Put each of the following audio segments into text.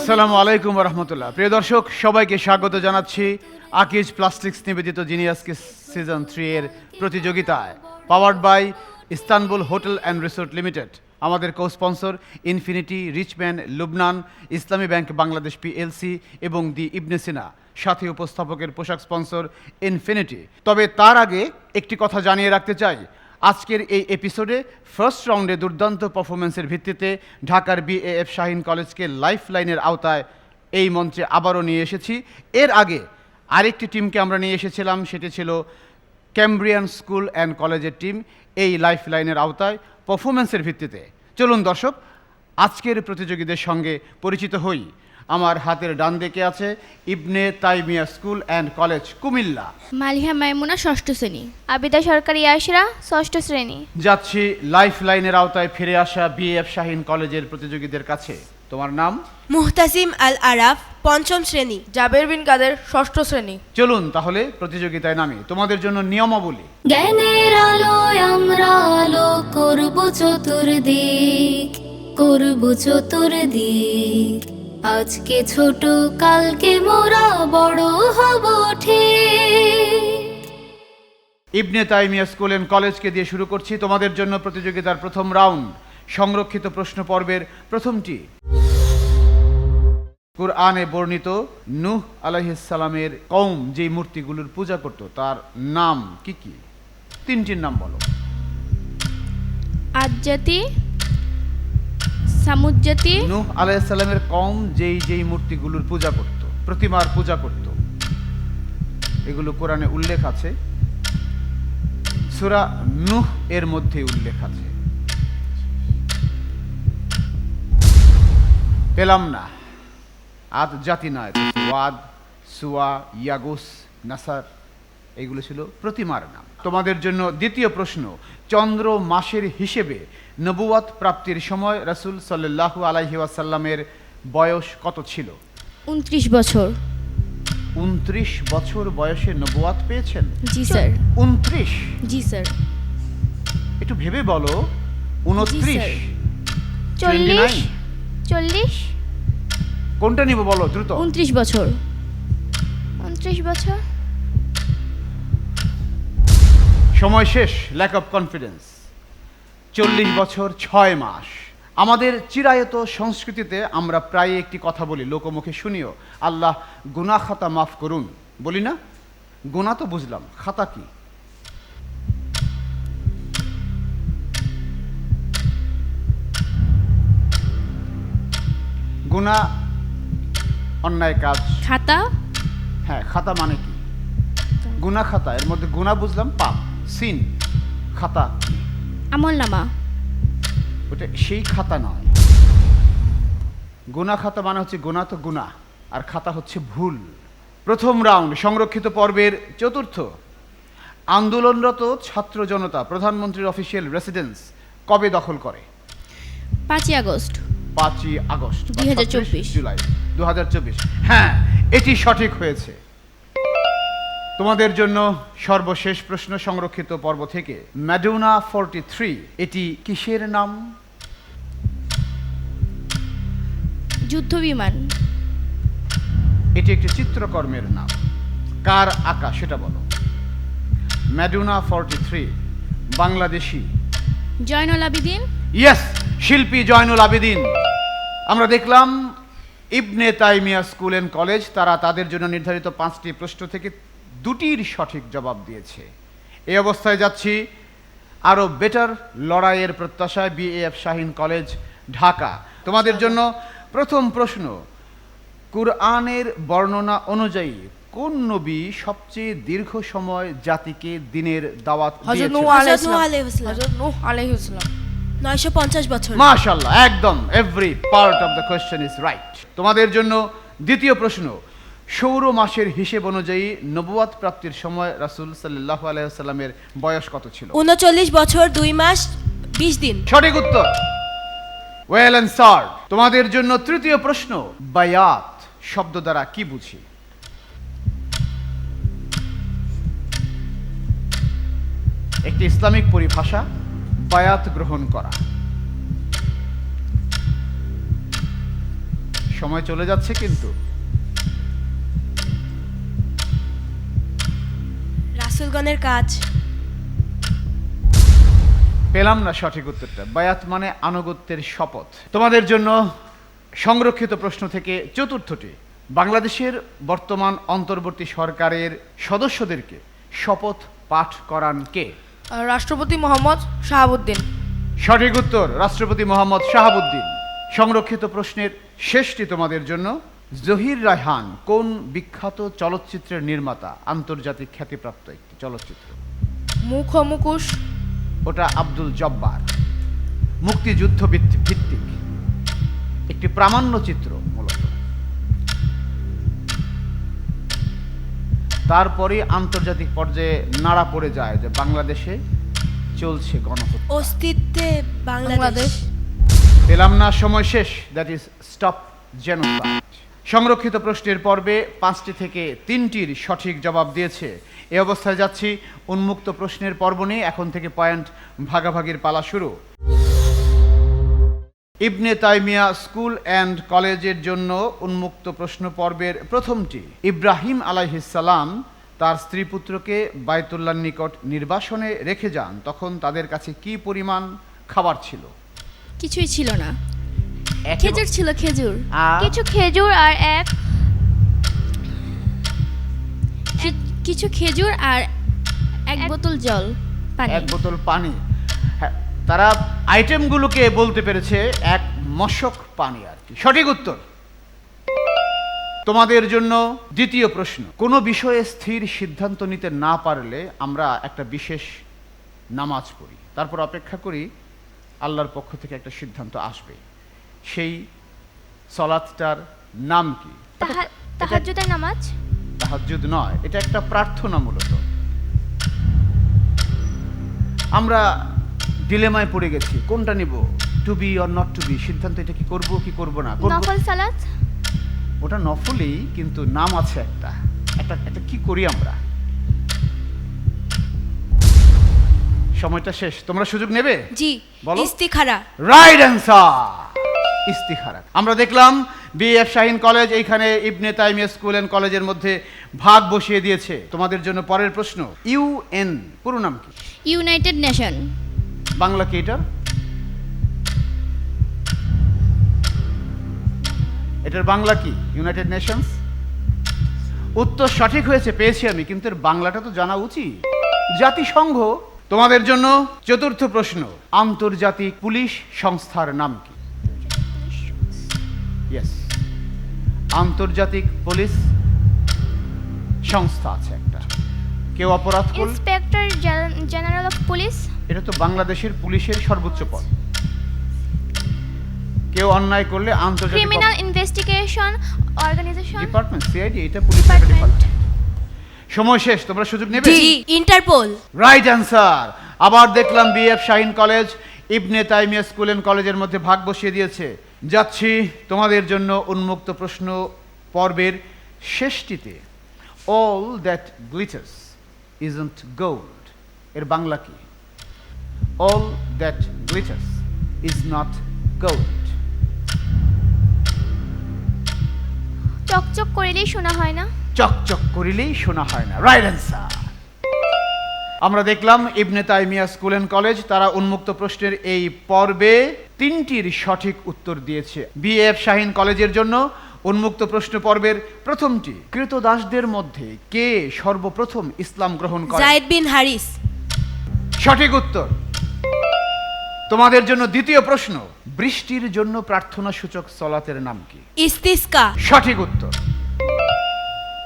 আসসালামু আলাইকুম রহমতুল্লাহ। প্রিয় দর্শক, সবাইকে স্বাগত জানাচ্ছি আকিজ প্লাস্টিক্স নিবেদিত জিনিয়াস কিস সিজন 3 এর প্রতিযোগিতায়, powered by Istanbul hotel and resort limited. আমাদের co sponsor infinity, Richman, Lubnan, Islami bank Bangladesh PLC এবং দি ইবনে সিনা। সাথে উপস্থাপকের পোশাক স্পন্সর ইনফিনিটি। তবে তার আগে একটি কথা জানিয়ে রাখতে চাই, আজকের এই এপিসোডে ফার্স্ট রাউন্ডে দুর্দান্ত পারফরমেন্সের ভিত্তিতে ঢাকার বিএএফ শাহীন কলেজকে লাইফ লাইনের আওতায় এই মঞ্চে আবারও নিয়ে এসেছি। এর আগে আরেকটি টিমকে আমরা নিয়ে এসেছিলাম, সেটি ছিল ক্যামব্রিয়ান স্কুল অ্যান্ড কলেজের টিম এই লাইফ লাইনের আওতায় পারফরমেন্সের ভিত্তিতে। চলুন দর্শক, আজকের প্রতিযোগীদের সঙ্গে পরিচিত হই। আমার হাতের ডান দিকে আছে ইবনে তাইমিয়া school and college, Comilla. Maliha Maimuna ষষ্ঠ শ্রেণী। আবিদা সরকারি আশরা ষষ্ঠ শ্রেণী। যাচ্ছি লাইফ লাইনের আওতায় ফিরে আসা বিএএফ শাহীন কলেজের প্রতিযোগীদের কাছে। তোমার নাম? মুহতাসিম আল আরাফ, পঞ্চম শ্রেণী। জাবের বিন কাদের, ষষ্ঠ শ্রেণী। চলুন তাহলে প্রতিযোগিতায় নামি। তোমাদের জন্য নিয়মাবলী। জ্ঞানের আলোয় আমরা আলো করব চতুর্দিক, করব চতুর্দিক। আজকে ছোট, কালকে মোরা বড় হব ঠিক। ইবনে তাইমিয়া স্কুল অ্যান্ড কলেজকে দিয়ে শুরু করছি। তোমাদের জন্য প্রতিযোগিতার প্রথম রাউন্ড, সংরক্ষিত প্রশ্ন পর্বের প্রথমটি। কুরআনে বর্ণিত নূহ আলাইহিস সালামের কওম যে মূর্তিগুলোর পূজা করত তার নাম কি কি? তিনটির নাম বলো। আদজাতি, সামুজ্জাতি। নূহ আলাইহিস সালামের কওম যেই মূর্তিগুলোর পূজা করত, প্রতিমার পূজা করত, এগুলো কোরআনে উল্লেখ আছে। সূরা নূহ এর মধ্যে উল্লেখ আছে। পেলাম না। আদ জাতি নয়, ওয়াদ, সুয়া, ইয়াগুস, নাসার, এইগুলো ছিল প্রতিমার নাম। তোমাদের জন্য দ্বিতীয় প্রশ্ন। চন্দ্র মাসের হিসেবে নবুয়াত প্রাপ্তির সময় রাসূল সাল্লাল্লাহু আলাইহি ওয়াসাল্লামের বয়স কত ছিল? 29 বছর। 29 বছর বয়সে নবুয়াত পেয়েছেন? জি স্যার। 29? জি স্যার। একটু ভেবে বলো। 29, 40, 40, কোনটা নিব বলো দ্রুত। 29 বছর। 29 বছর। সময় শেষ। Lack of confidence. 40 বছর 6 মাস। আমাদের চিরায়ত সংস্কৃতিতে আমরা প্রায় একটি কথা বলি, লোকমুখে শুনিও, আল্লাহ গুনাহ খাতা মাফ করুন। বলি না? গুনাহ তো বুঝলাম, খাতা কি? গুনাহ অন্যায় কাজ। খাতা? হ্যাঁ, খাতা মানে কি? গুনাহ খাতা, এর মধ্যে গুনাহ বুঝলাম পাপ, সিন। খাতা আমলনামা। ওটা সেই খাতা নয়। গুনাহ খাতা মানে হচ্ছে গুনাহ তো গুনাহ, আর খাতা হচ্ছে ভুল। প্রথম রাউন্ড, সংরক্ষিত পর্বের চতুর্থ। আন্দোলনরত ছাত্র জনতা প্রধানমন্ত্রীর অফিসিয়াল রেসিডেন্স কবে দখল করে? 5ই আগস্ট। 5ই আগস্ট, 2024 জুলাই 2024। হ্যাঁ, এটি সঠিক হয়েছে। তোমাদের জন্য সর্বশেষ প্রশ্ন, সংরক্ষিত পর্ব থেকে। ম্যাডোনা 43 এটি কিসের নাম? যুদ্ধ বিমান। এটি একটি চিত্রকর্মের নাম। কার আঁকা সেটা বলো। ম্যাডোনা 43 বাংলাদেশি। জয়নুল আবেদিন। ইয়েস, শিল্পী জয়নুল আবেদিন। আমরা দেখলাম ইবনে তাইমিয়া স্কুল অ্যান্ড কলেজ, তারা তাদের জন্য নির্ধারিত 5টি প্রশ্ন থেকে 2টির সঠিক জবাব দিয়েছে। এই অবস্থায় যাচ্ছি আরও বেটার লড়াইয়ের প্রত্যাশায় বিএএফ শাহীন কলেজ, ঢাকা। তোমাদের জন্য প্রথম প্রশ্ন। কুরআনের বর্ণনা অনুযায়ী কোন নবী সবচেয়ে দীর্ঘ সময় জাতিকে দ্বীনের দাওয়াত হযরত দিয়েছেন? নূহ আলাইহিস সালাম। আলাইহিসসালাম। হযরত নূহ আলাইহিস সালাম। 950 বছর। মাশাআল্লাহ, একদম every part of the question is right. তোমাদের জন্য দ্বিতীয় প্রশ্ন। সৌর মাসের হিসেব অনুযায়ী নবুয়াত প্রাপ্তির সময় রাসূল সাল্লাল্লাহু আলাইহি ওয়াসাল্লামের বয়স কত ছিল? 39 বছর 2 মাস 20 দিন। সঠিক উত্তর। Well answered. তোমাদের জন্য তৃতীয় প্রশ্ন। বায়াত শব্দ দ্বারা কি বুঝি? একটি ইসলামিক পরিভাষা, বায়াত গ্রহণ করা। সময় চলে যাচ্ছে কিন্তু। রাসূলগণের কাজ। পেলাম না সঠিক উত্তরটা। বায়াত মানে আনুগত্যের শপথ। তোমাদের জন্য সংরক্ষিত প্রশ্ন থেকে চতুর্থটি। বাংলাদেশের বর্তমান অন্তর্বর্তী সরকারের সদস্যদেরকে শপথ পাঠ করান কে? রাষ্ট্রপতি মোহাম্মদ শাহাবুদ্দিন। সঠিক উত্তর রাষ্ট্রপতি মোহাম্মদ শাহাবুদ্দিন। সংরক্ষিত প্রশ্নের শেষটি তোমাদের জন্য। জহির রায়হান কোন বিখ্যাত চলচ্চিত্রের নির্মাতা? আন্তর্জাতিক খ্যাতিপ্রাপ্ত একটি চলচ্চিত্র। মুখ ও মুখোশ। ওটা আব্দুল জব্বার। মুক্তিযুদ্ধ ভিত্তিক একটি প্রামাণ্য চিত্র মূলত। তারপরে আন্তর্জাতিক পর্যায়ে নাড়া পড়ে যায় যে বাংলাদেশে চলছে গণহত্যা। অস্তিত্বে বাংলাদেশ। পেলাম না, সময় শেষ। That is stop genocide. সংরক্ষিত প্রশ্নের পর্বে 5টি থেকে 3টির সঠিক জবাব দিয়েছে। এই অবস্থায় যাচ্ছি উন্মুক্ত প্রশ্নের পর্ব নিয়ে। এখন থেকে পয়েন্ট ভাগাভাগির পালা শুরু। ইবনে তাইমিয়া স্কুল অ্যান্ড কলেজের জন্য উন্মুক্ত প্রশ্ন পর্বের প্রথমটি। ইব্রাহিম আলাইহিসসালাম তার স্ত্রী পুত্রকে বায়তুল্লাহর নিকট নির্বাসনে রেখে যান, তখন তাদের কাছে কি পরিমাণ খাবার ছিল? কিছুই ছিল না। একেবারে- খেজুর ছিল, খেজুর। কিছু খেজুর আর কিছু খেজুর আর এক বোতল জল, পানি। এক বোতল পানি। হ্যাঁ, তারা আইটেমগুলোকে বলতে পেরেছে, এক মশক পানি আর কি। সঠিক উত্তর। তোমাদের জন্য দ্বিতীয় প্রশ্ন। কোনো বিষয়ে স্থির সিদ্ধান্ত নিতে না পারলে আমরা একটা বিশেষ নামাজ পড়ি, তারপর অপেক্ষা করি আল্লাহর পক্ষ থেকে একটা সিদ্ধান্ত আসবে। সেই সলাতটার নাম কি? তাহাজ্জুদের নামাজ। তাহাজ্জুদ নয়, এটা একটা প্রার্থনা মূলত। আমরা ডিলেমায় পড়ে গেছি, কোনটা নিব, to be or not to be. সিদ্ধান্ত এটা কি করব কি করব না করব। নফল সালাত। ওটা নফলই, কিন্তু নাম আছে একটা একটা একটা কি করি আমরা। সময়টা শেষ, তোমরা সুযোগ নেবে? জি। বলো। ইস্তিখারা। রাইট অ্যান্সার, ইস্তিখারা। আমরা দেখলাম বিএফ শাহিন কলেজ এইখানে ইবনে তাইমিয়া স্কুল অ্যান্ড কলেজের মধ্যে ভাগ বসিয়ে দিয়েছে। তোমাদের জন্য পরের প্রশ্ন। ইউএন পুরো নাম কি? United nation. বাংলা কি এটার? এটার বাংলা কি? United Nations. উত্তর সঠিক হয়েছে, পেয়েছি আমি, কিন্তু এর বাংলাটা তো জানা উচিত। জাতিসংঘ। তোমাদের জন্য চতুর্থ প্রশ্ন। আন্তর্জাতিক পুলিশ সংস্থার নাম কি? ইয়েস, আন্তর্জাতিক পুলিশ সংস্থা আছে একটা। কেউ অপরাধ করলে, ইন্সপেক্টর জেনারেল অফ পুলিশ। এটা তো বাংলাদেশের পুলিশের সর্বোচ্চ পদ। কেউ অন্যায় করলে আন্তর্জাতিক criminal investigation organisation. Department, CID, এটা পুলিশের একটা ডিপার্টমেন্ট। সময় শেষ, তোমরা সুযোগ নেবে? জি। ইন্টারপোল। Right answer. আবার দেখলাম BF Shaheen college Ibn Taymiyyah school and কলেজের মধ্যে ভাগ বসিয়ে দিয়েছে। যাচ্ছি তোমাদের জন্য উন্মুক্ত প্রশ্ন পর্বের শেষটিতে। All that glitters isn't gold, এর বাংলা কি? All that glitters is not gold. চকচক করিলেই শোনা হয় না। চকচক করিলেই শোনা হয় না। Right answer. আমরা দেখলাম ইবনে তাইমিয়া স্কুল অ্যান্ড কলেজ তারা উন্মুক্ত প্রশ্নের এই পর্বে 3টির সঠিক উত্তর দিয়েছে। বিএফ শাহিন কলেজের জন্য উন্মুক্ত প্রশ্ন পর্বের প্রথমটি। কৃতদাসদের মধ্যে কে সর্বপ্রথম ইসলাম গ্রহণ করে? যায়েদ বিন হারিস। সঠিক উত্তর। তোমাদের জন্য দ্বিতীয় প্রশ্ন। বৃষ্টির জন্য প্রার্থনা সূচক সলাতের নাম কি? ইস্তিসকা। সঠিক উত্তর।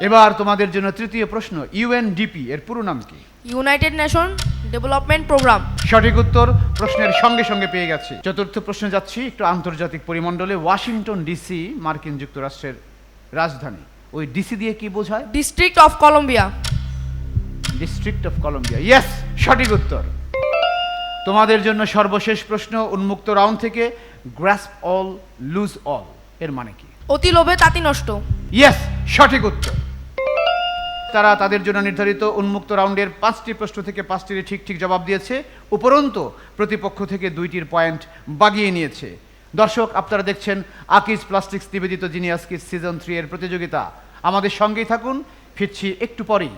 এবার তোমাদের জন্য তৃতীয় প্রশ্ন। ইউএনডিপি এর পুরো নাম কি? United Nation Development Programme. সঠিক উত্তর প্রশ্নের সঙ্গে সঙ্গে পেয়ে গেছি। চতুর্থ প্রশ্নে যাচ্ছি একটু আন্তর্জাতিক পরিমণ্ডলে। ওয়াশিংটন ডিসি মার্কিন যুক্তরাষ্ট্রের রাজধানী। ওই ডিসি দিয়ে কি বোঝায়? District of Colombia. District of Colombia. Yes, সঠিক উত্তর। তোমাদের জন্য সর্বশেষ প্রশ্ন উন্মুক্ত রাউন্ড থেকে। গ্রাস্প অল লুজ অল এর মানে কি? অতি লোভে তাতি নষ্ট। ইয়েস, সঠিক উত্তর। তারা তাদের জন্য নির্ধারিত উন্মুক্ত রাউন্ডের 5টি প্রশ্ন থেকে 5টির ঠিক ঠিক জবাব দিয়েছে। উপরন্তু প্রতিপক্ষ থেকে 2টির পয়েন্ট বাগিয়ে নিয়েছে। দর্শক, আপনারা দেখছেন আকিজ প্লাস্টিক্স নিবেদিত জিনিয়াস কিডস সিজন 3 এর প্রতিযোগিতা। আমাদের সঙ্গেই থাকুন, ফিরছি একটু পরেই।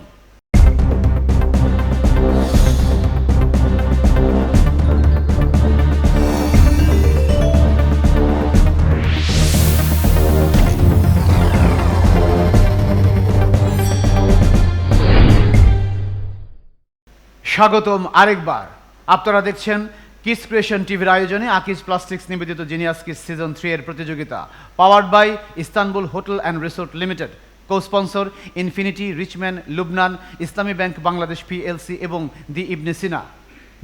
স্বাগতম আরেকবার। আপনারা দেখছেন কিডস ক্রিয়েশন টিভির আয়োজনে আকিজ প্লাস্টিক্স নিবেদিত জিনিয়াস কিডস সিজন 3 এর প্রতিযোগিতা, powered by Istanbul hotel and resort limited, co sponsor infinity, Richman, Lubnan, Islami bank Bangladesh PLC এবং দি ইবনে সিনা।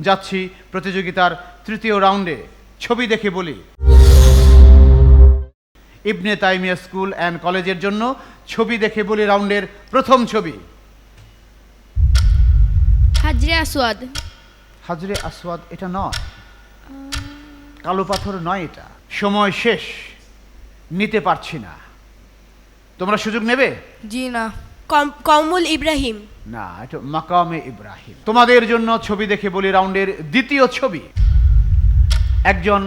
যাচ্ছি প্রতিযোগিতার তৃতীয় রাউন্ডে। ছবি দেখে বলি। ইবনে তাইমিয়া স্কুল অ্যান্ড কলেজের জন্য ছবি দেখে বলি রাউন্ডের প্রথম ছবি। হাজরে আসওয়াদ। হাজরে আসওয়াদ এটা নয়, কালো পাথর নয়, এটা। সময় শেষ, নিতে পারছি না। তোমরা সুযোগ নেবে? জি না। কমল ইব্রাহিম। না, এটা মাকামে ইব্রাহিম। তোমাদের জন্য ছবি দেখে বলি রাউন্ডের দ্বিতীয় ছবি। একজন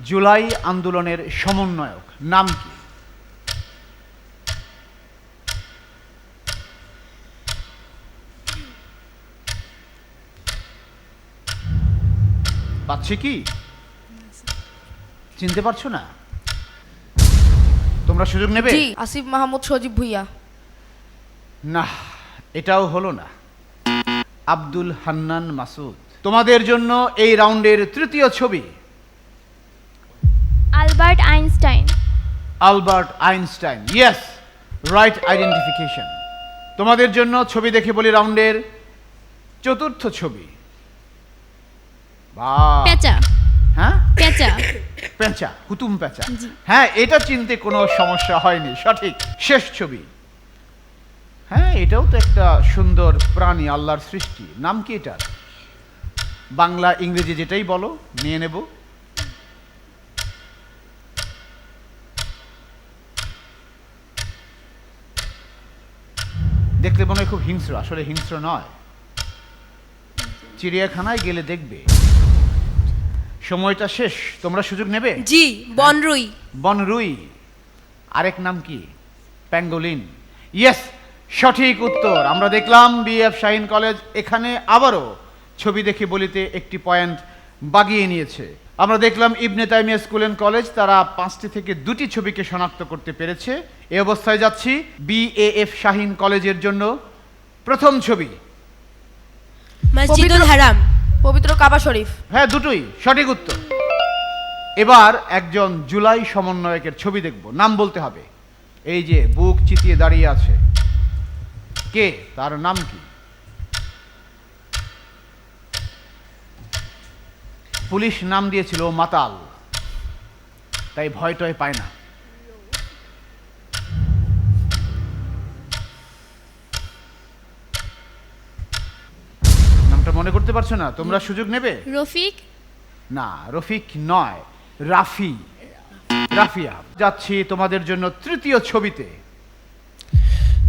জুলাই আন্দোলনের সমন্বয়ক, নাম কি? পাচ্ছি কি? চিনতে পারছো না? তোমরা সুযোগ নেবে? জি, আসিফ মাহমুদ সজীব ভুইয়া। না, এটাও হলো না। আব্দুল হান্নান মাসুদ। তোমাদের জন্য এই রাউন্ডের তৃতীয় ছবি। Albert Einstein. Albert Einstein, yes, right identification. তোমাদের জন্য ছবি দেখে বলি রাউন্ডের চতুর্থ ছবি। বাহ! পেঁচা। হ্যাঁ, পেঁচা। পেঁচা, হুতুম পেঁচা। হ্যাঁ, এটা চিনতে কোনো সমস্যা হয়নি, সঠিক। শেষ ছবি। হ্যাঁ, এটাও তো একটা সুন্দর প্রাণী, আল্লাহর সৃষ্টি। নাম কি এটার? বাংলা ইংরেজি যেটাই বলো, নিয়ে নেব। দেখলে মনে হয় খুব হিংস্র, আসলে হিংস্র নয়। চিড়িয়াখানায় গেলে দেখবে। সময়টা শেষ, তোমরা সুযোগ নেবে? জি, বনরুই। বনরুই। আরেক নাম কি? প্যাঙ্গোলিন। ইয়েস, সঠিক উত্তর। আমরা দেখলাম বিএফ শাহিন কলেজ এখানে আবারও ছবি দেখে বলিতে একটি পয়েন্ট বাগিয়ে নিয়েছে। আমরা দেখলাম ইবনে তাইমিয়া স্কুল অ্যান্ড কলেজ তারা 5টি থেকে 2টি ছবিকে শনাক্ত করতে পেরেছে। এই অবস্থায় যাচ্ছি বিএএফ শাহিন কলেজের জন্য প্রথম ছবি। মসজিদুল হারাম। পবিত্র কাবা শরীফ। হ্যাঁ, দুটোই সঠিক উত্তর। এবার একজন জুলাই সমন্বয়কের ছবি দেখব, নাম বলতে হবে। এই যে বুক চিতিয়ে দাঁড়িয়ে আছে, কে? তার নাম কি? পুলিশ নাম দিয়েছিল মাতাল, তাই ভয় টয় পায় না। নামটা মনে করতে পারছো না? তোমরা সুযোগ নেবে? রফিক। না, রফিক নয়, রাফি, রাফিয়া। যাচ্ছি তোমাদের জন্য তৃতীয় ছবিতে।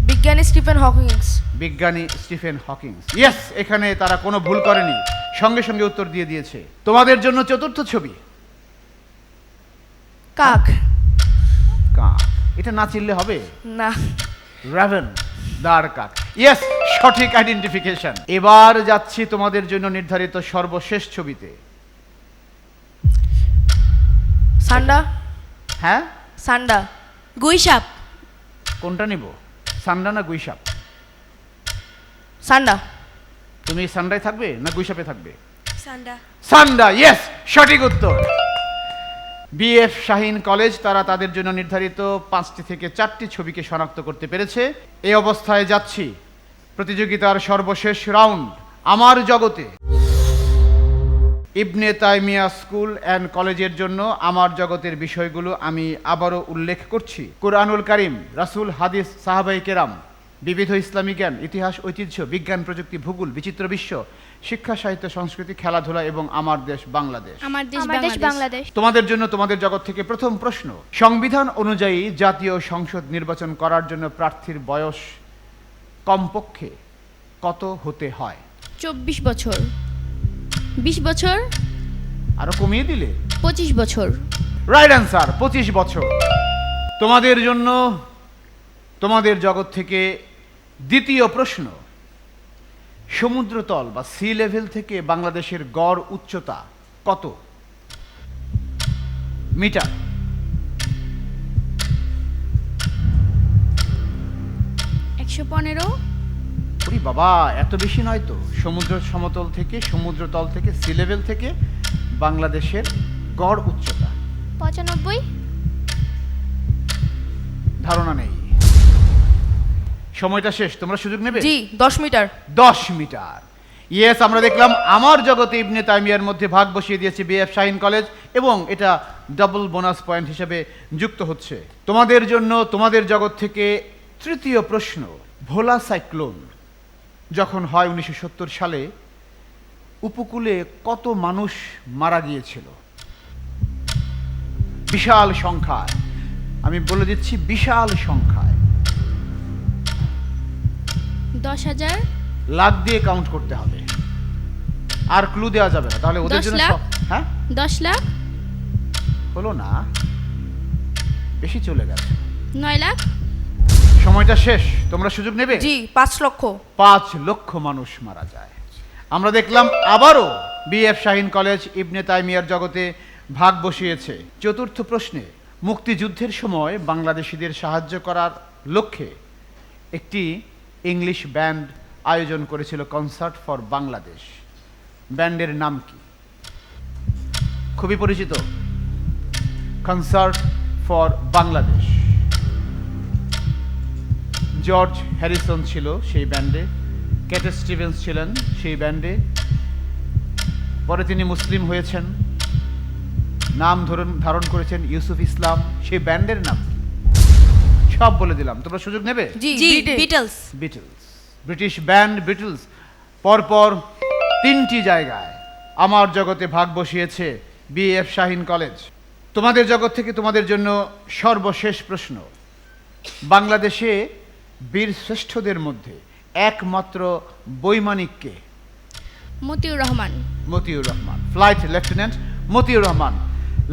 বিজ্ঞানী স্টিফেন হকিংস। বিজ্ঞানী স্টিফেন হকিং, ইয়েস। এখানে তারা কোনো ভুল করেনি, সঙ্গে সঙ্গে উত্তর দিয়ে দিয়েছে। তোমাদের জন্য চতুর্থ ছবি। কাক। কাক, এটা না চিনলে হবে? না। রাভেন, দাঁড় কাক, ইয়েস, সঠিক আইডেন্টিফিকেশন। এবার যাচ্ছি তোমাদের জন্য নির্ধারিত সর্বশেষ ছবিতে। সান্ডা। হ্যাঁ, সান্ডা। গুইসাপ। কোনটা নিব, সান্ডা না গুইসাপ? সান্ডা। তুমি সান্ডায় থাকবে না গুইসাপে থাকবে? সান্ডা। সান্ডা, ইয়েস, সঠিক উত্তর। বিএফ শাহিন কলেজ তারা তাদের জন্য নির্ধারিত 5টি থেকে 4টি ছবিকে শনাক্ত করতে পেরেছে। এই অবস্থায় যাচ্ছি প্রতিযোগিতার সর্বশেষ রাউন্ড, আমার জগতে। ইবনে তাইমিয়া স্কুল অ্যান্ড কলেজের জন্য আমার জগতের বিষয়গুলো আমি আবারও উল্লেখ করছি। কুরআনুল কারীম, রাসূল, হাদিস, সাহাবায়ে কেরাম, বিবিধ ইসলামী জ্ঞান, ইতিহাস, ঐতিহ্য, বিজ্ঞান, প্রযুক্তি, ভূগোল, বিচিত্র বিশ্ব, শিক্ষা, সাহিত্য, সংস্কৃতি, খেলাধুলা এবং আমার দেশ বাংলাদেশ। আমার দেশ বাংলাদেশ। তোমাদের জন্য তোমাদের জগৎ থেকে প্রথম প্রশ্ন। সংবিধান অনুযায়ী জাতীয় সংসদ নির্বাচন করার জন্য প্রার্থীর বয়স কমপক্ষে কত হতে হয়? 24 বছর। 20 বছর। আরো কমিয়ে দিলে? 25 বছর। রাইট অ্যান্সার 25 বছর। তোমাদের জন্য তোমাদের জগৎ থেকে দ্বিতীয় প্রশ্ন, সমুদ্রতল বা সি লেভেল থেকে বাংলাদেশের গড় উচ্চতা কত মিটার? একশো 15, ওরে বাবা, এত বেশি নয় তো। সমুদ্র সমতল থেকে, সমুদ্রতল থেকে, সি লেভেল থেকে বাংলাদেশের গড় উচ্চতা 95, ধারণা নেই। সময়টা শেষ, তোমরা সুযোগ নেবে। জি 10 মিটার। 10 মিটার। ইয়েস, আমরা দেখলাম আমার জগতে ইবনে তাইমিয়ার মধ্যে ভাগ বসিয়ে দিয়েছে বিএফ শাহিন কলেজ এবং এটা ডাবল বোনাস পয়েন্ট হিসেবে যুক্ত হচ্ছে। তোমাদের জন্য তোমাদের জগৎ থেকে তৃতীয় প্রশ্ন, ভোলা সাইক্লোন যখন হয় 1970 সালে উপকূলে কত মানুষ মারা গিয়েছিল? বিশাল সংখ্যায়, আমি বলে দিচ্ছি বিশাল সংখ্যায়। 10,000, লাখ দিয়ে কাউন্ট করতে হবে, আর ক্লু দেওয়া যাবে না, তাহলে ওদের 10 জন্য লাখ? হ্যাঁ 10 লাখ, হলো না, বেশি চলে গেছে। 9 লাখ, সময়টা শেষ, তোমরা সুযোগ নেবে। জি 5 লক্ষ। 5 লক্ষ মানুষ মারা যায়। আমরা দেখলাম আবারও বিএফ শাহিন কলেজ ইবনে তাইমিয়ার জগতে ভাগ বসিয়েছে। চতুর্থ প্রশ্নে, মুক্তিযুদ্ধের সময় বাংলাদেশিদের সাহায্য করার লক্ষ্যে একটি ইংলিশ ব্যান্ড আয়োজন করেছিল কনসার্ট ফর বাংলাদেশ। ব্যান্ডের নাম কি? খুবই পরিচিত, concert for Bangladesh. George Harrison ছিল সেই ব্যান্ডে, ক্যাট স্টিভেন্স ছিলেন সেই ব্যান্ডে, পরে তিনি মুসলিম হয়েছেন, নাম ধারণ করেছেন ইউসুফ ইসলাম। সেই ব্যান্ডের নাম কি? সব বলে দিলাম, তোমরা সুযোগ নেবে। জি জি Beatles. Beatles. Beatles, British band Beatles. পরপর 3টি জায়গায় আমার জগতে ভাগ বসিয়েছে বিএফ শাহিন কলেজ। তোমাদের জগৎ থেকে তোমাদের জন্য সর্বশেষ প্রশ্ন, বাংলাদেশে বীর শ্রেষ্ঠদের মধ্যে একমাত্র বৈমানিককে? Motiur Rahman. Motiur Rahman, flight lieutenant Motiur Rahman.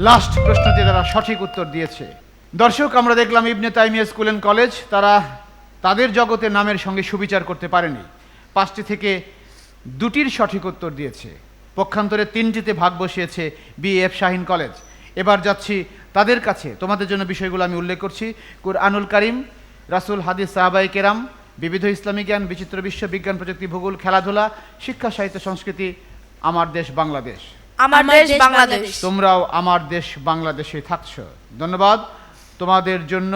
Last প্রশ্নতে তারা সঠিক উত্তর দিয়েছে। দর্শক, আমরা দেখলাম ইবনে তাইমিয়া স্কুল অ্যান্ড কলেজ তারা তাদের জগতের নামের সঙ্গে সুবিচার করতে পারেনি। 5টি থেকে 2টির সঠিক উত্তর দিয়েছে, পক্ষান্তরে 3টিতে ভাগ বসিয়েছে বিএফ শাহিন কলেজ। এবার যাচ্ছি তাদের কাছে। তোমাদের জন্য বিষয়গুলো আমি উল্লেখ করছি, কুরআনুল কারিম, রাসূল, হাদিস, সাহাবায়ে কেরাম, বিবিধ ইসলামী জ্ঞান, বিচিত্র বিশ্ব, বিজ্ঞান প্রযুক্তি, ভূগোল, খেলাধুলা, শিক্ষা, সাহিত্য, সংস্কৃতি, আমার দেশ বাংলাদেশ। আমার দেশ বাংলাদেশ। তোমরাও আমার দেশ বাংলাদেশে থাকছো। ধন্যবাদ। তোমাদের জন্য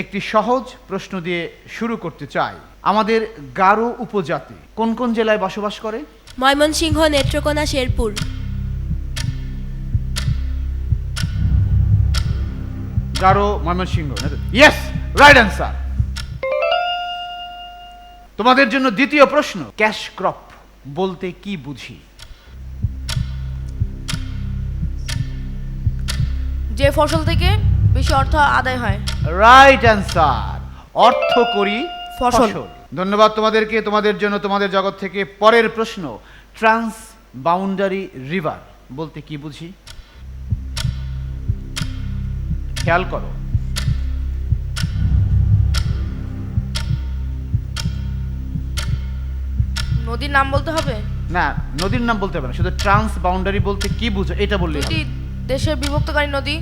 একটি সহজ প্রশ্ন দিয়ে শুরু করতে চাই। আমাদের গারো উপজাতি কোন কোন জেলায় বসবাস করে? Mymensingh, Netrokona, Sherpur. Garo, Mymensingh. Yes, right answer. তোমাদের জন্য দ্বিতীয় প্রশ্ন, ক্যাশ ক্রপ বলতে কি বুঝি? যে ফসল থেকে বেশি অর্থ আদায় হয়। রাইট অ্যান্সার, অর্থ করি ফসল। ধন্যবাদ তোমাদেরকে। তোমাদের জন্য তোমাদের জগৎ থেকে পরের প্রশ্ন, ট্রান্স বাউন্ডারি রিভার বলতে কি বুঝি? খেয়াল করো। নদীর নাম বলতে হবে? না, নদীর নাম বলতে হবে না, শুধু ট্রান্স বাউন্ডারি বলতে কি বুঝো এটা বললেই দুটি হবে। দেশের বিভক্তকারী নদী।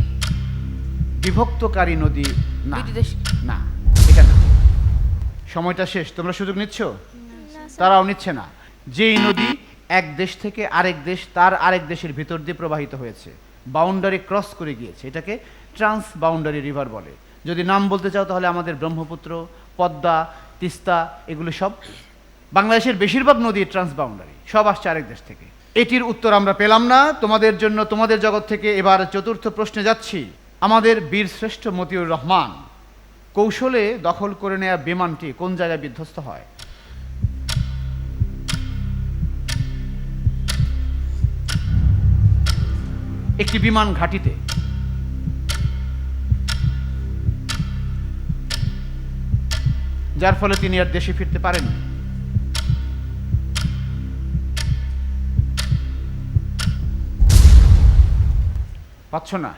বিভক্তকারী নদী না, দুটি দেশ। না, এটা না। সময়টা শেষ, তোমরা সুযোগ নিচ্ছ? তারাও নিচ্ছে না। যেই নদী এক দেশ থেকে আরেক দেশ, তার আরেক দেশের ভিতর দিয়ে প্রবাহিত হয়েছে, বাউন্ডারি ক্রস করে গিয়েছে, এটাকে ট্রান্স বাউন্ডারি রিভার বলে। যদি নাম বলতে চাও তাহলে আমাদের ব্রহ্মপুত্র, পদ্মা, তিস্তা, এগুলো সব বাংলাদেশের বেশিরভাগ নদী ট্রান্স বাউন্ডারি, সব আসছে আরেক দেশ থেকে। এটির উত্তর আমরা পেলাম না। তোমাদের জন্য তোমাদের জগৎ থেকে এবার চতুর্থ প্রশ্নে যাচ্ছি। আমাদের বীর শ্রেষ্ঠ মতিউর রহমান কৌশলে দখল করে নেওয়া বিমানটি কোন জায়গায় বিধ্বস্ত হয়? একটি বিমান ঘাঁটিতে। যার ফলে তিনি আর দেশে ফিরতে পারেননি। পাচ্ছ না?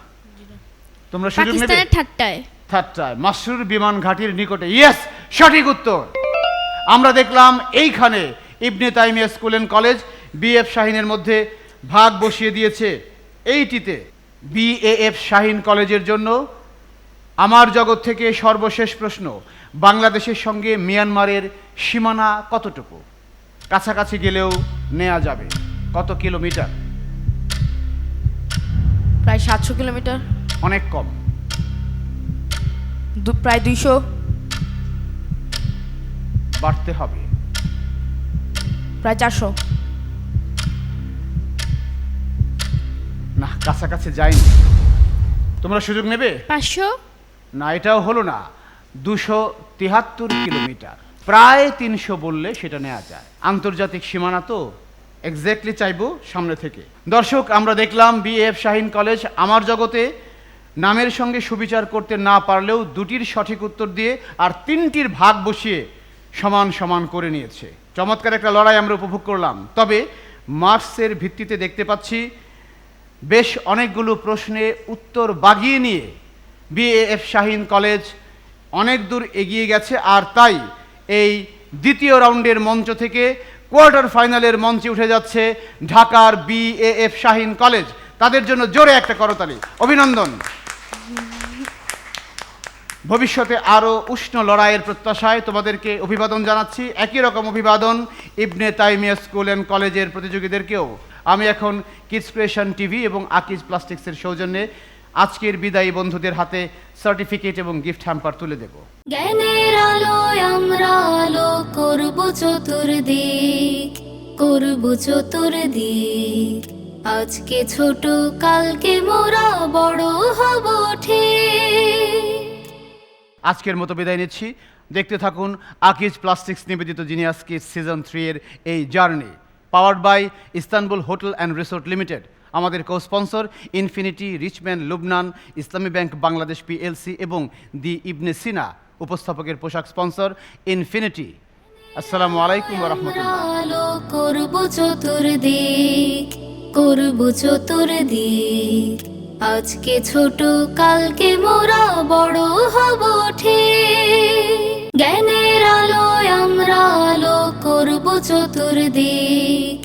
তোমরা সুযোগ নেবে পাকিস্তানের ঠাট্টায়। থাট্টায় মাসরুর বিমান ঘাঁটির নিকটে। ইয়েস, সঠিক উত্তর। আমরা দেখলাম এইখানে ইবনে তাইমিয়া স্কুল অ্যান্ড কলেজ বিএফ শাহিনের মধ্যে ভাগ বসিয়ে দিয়েছে। এইটিতে বিএএফ শাহিন কলেজের জন্য আমার জগৎ থেকে সর্বশেষ প্রশ্ন, বাংলাদেশের সঙ্গে মিয়ানমারের সীমানা কতটুকু? কাছাকাছি গেলেও নেওয়া যাবে। কত কিলোমিটার? প্রায় 700 কিলোমিটার। অনেক কম। প্রায় 200। বাড়তে হবে। প্রায় 400। না, কাছাকাছি যায়নি। তোমরা সুযোগ নেবে? 500। না, এটাও হলো না। 273 কিলোমিটার, প্রায় 300 বললে সেটা নেওয়া যায়। আন্তর্জাতিক সীমানা তো এক্স্যাক্টলি চাইবো সামনে থেকে। দর্শক, আমরা দেখলাম বিএফ শাহিন কলেজ আমার জগতে নামের সঙ্গে সুবিচার করতে না পারলেও দুটির সঠিক উত্তর দিয়ে আর তিনটির ভাগ বসিয়ে সমান সমান করে নিয়েছে। চমৎকার একটা লড়াই আমরা উপভোগ করলাম। তবে মার্কসের ভিত্তিতে দেখতে পাচ্ছি বেশ অনেকগুলো প্রশ্নে উত্তর বাগিয়ে নিয়ে বিএএফ শাহিন কলেজ অনেক দূর এগিয়ে গেছে। আর তাই এই দ্বিতীয় রাউন্ডের মঞ্চ থেকে কোয়ার্টার ফাইনালের মঞ্চে উঠে যাচ্ছে ঢাকার বিএএফ শাহিন কলেজ। তাদের জন্য জোরে একটা করতালি, অভিনন্দন। ভবিষ্যতে আরও উষ্ণ লড়াইয়ের প্রত্যাশায় তোমাদেরকে অভিবাদন জানাচ্ছি। একই রকম অভিবাদন ইবনে তাইমিয়া স্কুল অ্যান্ড কলেজের প্রতিযোগীদেরকেও। আমি এখন কিডস ক্রিয়েশন টিভি এবং আকিজ প্লাস্টিক্সের সৌজন্যে আজকের বিদায়ী বন্ধুদের হাতে সার্টিফিকেট এবং গিফট হ্যাম্পার তুলে দেব। জ্ঞানের আলোয় আমরা আলো করব চতুর্দিক, করব চতুর্দিক। আজকে ছোট, কালকে মোরা বড় হব ঠিক। আজকের মতো বিদায় নিচ্ছি। দেখতে থাকুন আকিজ প্লাস্টিক্স নিবেদিত জিনিয়াস কিডস সিজন 3 এর এই journey, powered by Istanbul hotel and resort limited. আমাদের co sponsor infinity, Richman, Lubnan, Islami bank Bangladesh PLC এবং দি ইবনে সিনা। উপস্থাপকের পোশাক স্পন্সর ইনফিনিটি। আসসালামু আলাইকুম ওয়া রাহমাতুল্লাহ। আলো করব চতুর্দিক, করব চতুর্দিক। আজকে ছোট, কালকে মোরা বড় হব ঠিক। জ্ঞানের আলোয় আমরা আলো করব চতুর্দিক,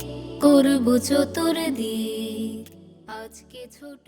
করব চতুর্দিক। আজকে ছোট।